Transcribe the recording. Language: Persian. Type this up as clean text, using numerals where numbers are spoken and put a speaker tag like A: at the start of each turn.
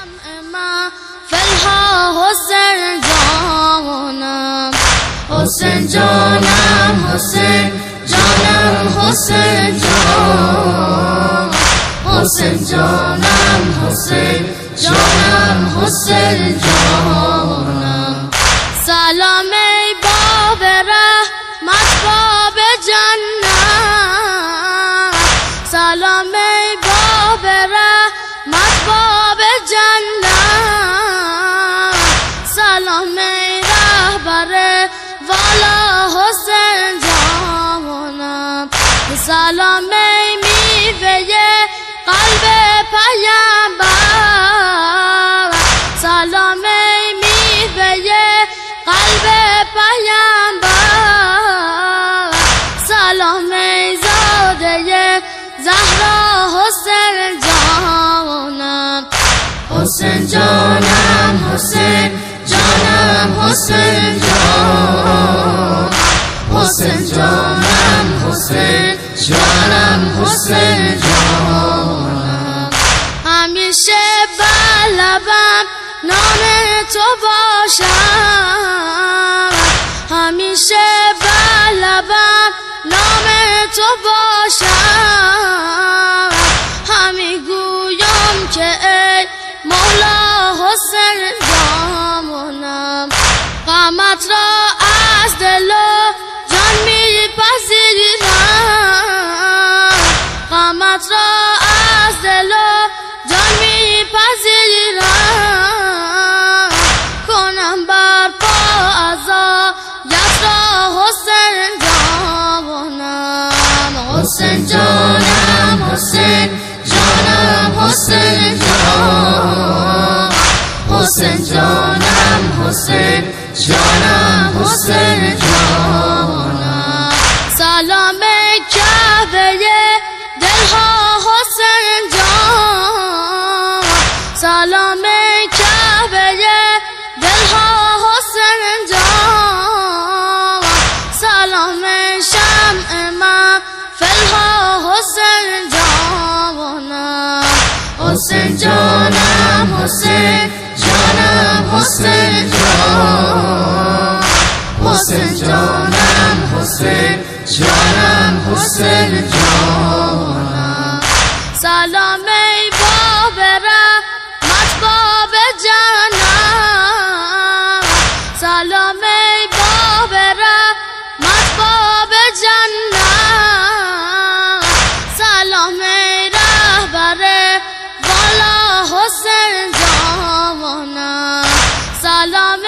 A: شمع فلها حسین جانم، حسین جانم، حسین جانم، حسین جان، حسین جانم، حسین جانم، حسین جانم. سلام ای باب رحمت، باب جنت، سلام ای باب رحمت، باب جنت، سلام ای رهبر والا حسین جانم، سلام ای میوه قلب پیامبر، سلام ای میوه قلب پیامبر، سلام ای زاده زهرا حسین جانم، حسین جانم، حسین جانم، حسین جان، حسین جانم، حسین جانم، حسین جانم. همیشه بر لبم نام تو باشم، همیشه بر لبم نام تو باشم، همی گویم که ای مولا حسین جانم، غمت را از دل و جان میپذیرم، غمت را از دل و جان میپذیرم، کنم برپا عزایت را حسین جانم، حسین جانم، حسین جانم، حسین جان، حسین جانم، حسین جانم، حسین جانم. سلام کعبه دلها حسین جان، سلام کعبه دلها حسین جان، سلام شمع محفلها حسین جانم، حسین جانم، حسین جانم، حسین جان، حسین جانم، حسین جانم، حسین جانم. سلام ای باب رحمت، باب جنت، سلام ای باب رحمت، باب جنت، سلام ای رهبر والا حسین جانم، سلام